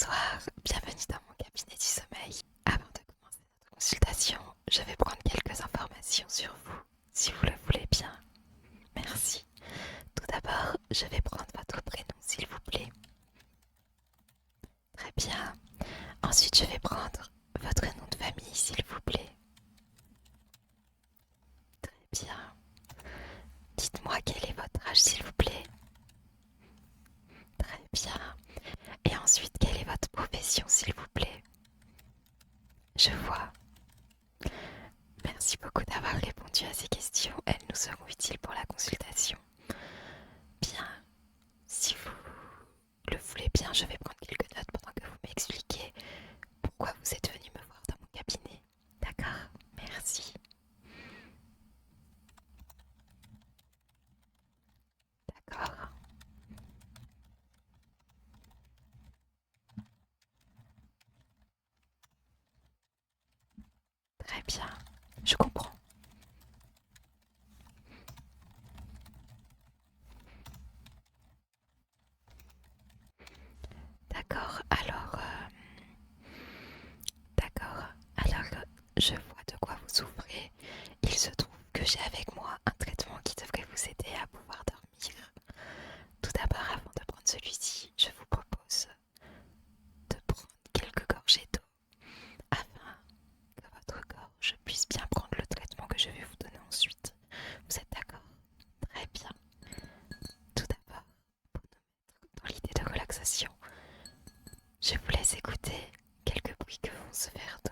Bonsoir, bienvenue dans mon cabinet du sommeil. Avant de commencer notre consultation, je vais prendre quelques informations sur vous, si vous le voulez bien. Merci. Tout d'abord, je vais prendre votre prénom, s'il vous plaît. Très bien. Ensuite, je vais prendre votre nom de famille, s'il vous plaît. Très bien. Dites-moi quel est votre âge, s'il vous plaît. Très bien. Et ensuite, quelle est votre profession, s'il vous plaît? Je vois. Merci beaucoup d'avoir répondu à ces questions. Elles nous seront utiles pour la consultation. Bien, si vous le voulez bien, je vais prendre quelques notes pendant que vous m'expliquez pourquoi vous êtes venu me voir dans mon cabinet. D'accord? Merci. D'accord. Très bien. Je comprends. D'accord. Alors, je vois de quoi vous souffrez. Il se trouve que j'ai avec moi un traitement qui devrait vous aider à pouvoir dormir. Tout d'abord, avant de prendre celui-ci, je vous propose de prendre quelques gorgées d'eau afin que votre gorge puisse bien prendre le traitement que je vais vous donner ensuite. Vous êtes d'accord? Très bien. Tout d'abord, pour nous mettre dans l'idée de relaxation, je vous laisse écouter quelques bruits que font ce verre d'eau.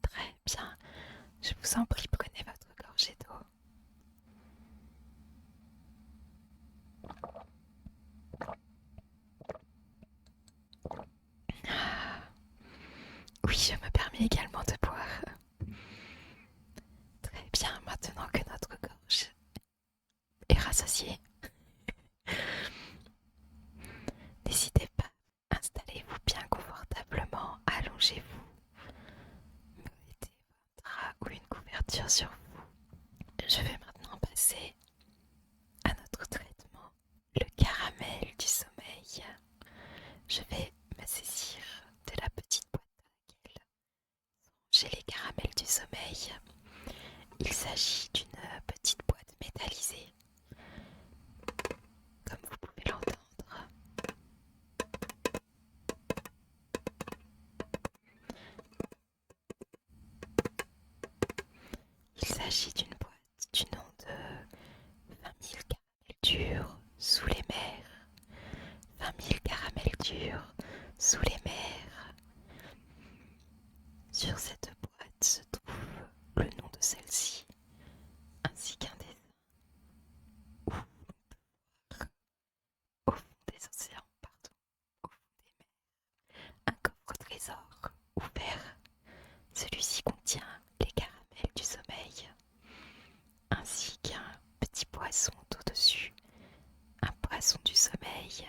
Très bien. Je vous en prie, prenez votre gorgée d'eau. Oui, je me permets également de boire. Très bien, maintenant que notre gorge est rassasiée, n'hésitez pas, installez-vous bien confortablement, allongez-vous, mettez votre drap ou une couverture sur vous. Je vais maintenant passer à notre traitement, le caramel du sommeil. Je vais me saisir de la petite boîte dans laquelle j'ai les caramels du sommeil. Il s'agit d'une petite boîte métallisée, comme vous pouvez l'entendre. Il s'agit d'une boîte du nom de 20 000 caramels durs sous les mers. 20 000 caramels durs sous les mers. Sur cette boîte se trouve le nom de celle-ci, ainsi qu'un dessin au fond des océans, pardon, au fond des mers, un coffre au trésor ouvert. Celui-ci contient les caramels du sommeil, ainsi qu'un petit poisson tout dessus, un poisson du sommeil,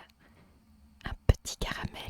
un petit caramel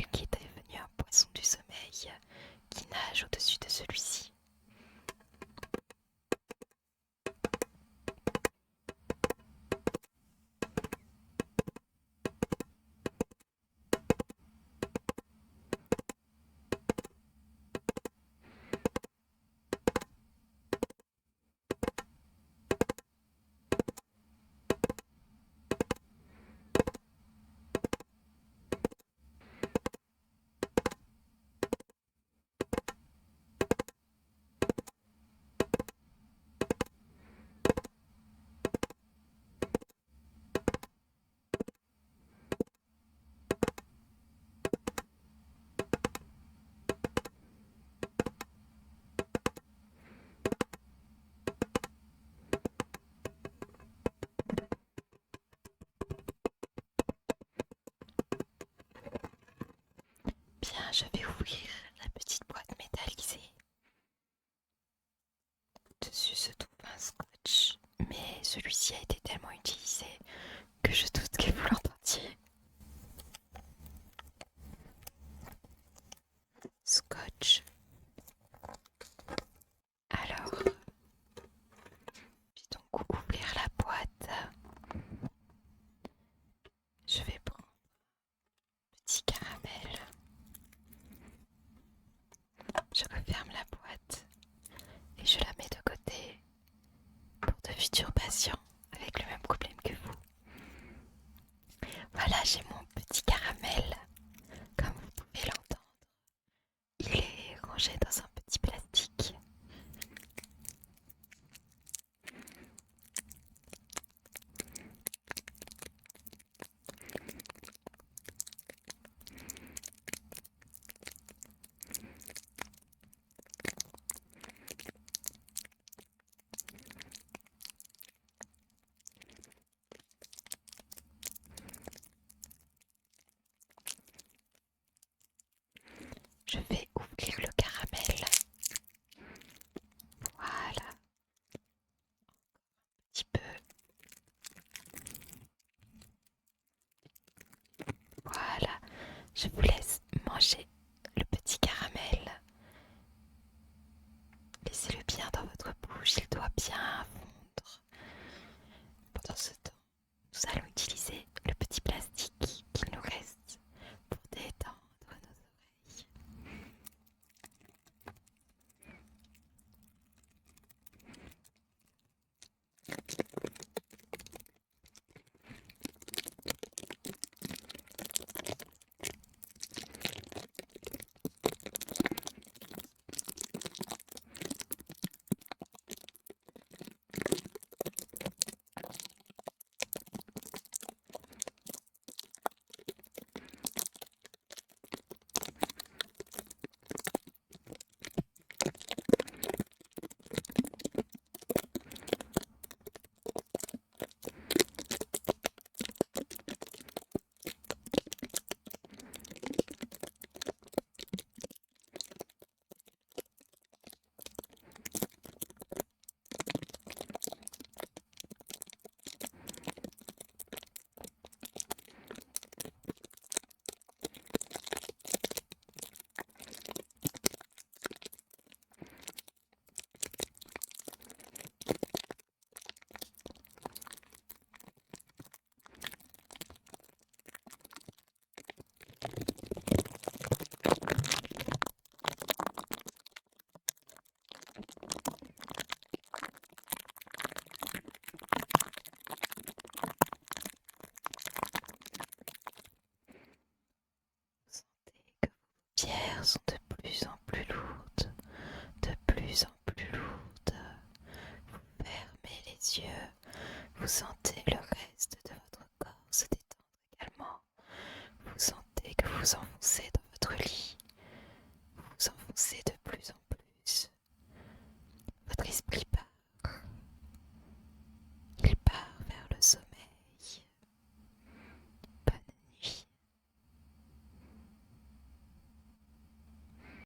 bien, je vais ouvrir la petite boîte métallisée. Dessus se trouve un scotch, mais celui-ci a été tellement utilisé que je doute que vous l'entendiez. Scotch. Alors, je vais donc ouvrir la boîte. Je vais prendre un petit caramel. Je referme la boîte et je la mets de côté pour de futurs patients avec le même problème que vous. Voilà, j'ai mon petit caramel, comme vous pouvez l'entendre. Il est rangé dans un petit plastique. Je vais ouvrir le caramel. Voilà, un petit peu. Voilà, je vous laisse manger le petit caramel. Laissez-le bien dans votre bouche, il doit bien fondre. Pendant ce temps, nous allons utiliser le petit plastique qu'il nous reste pour détendre nos oreilles. Vous sentez que vos pierres sont de plus en plus lourdes, de plus en plus lourdes. Vous fermez les yeux, vous sentez le reste de votre corps se détendre également. Vous sentez que vous enfoncez dans votre lit, vous vous enfoncez de plus en plus. Votre esprit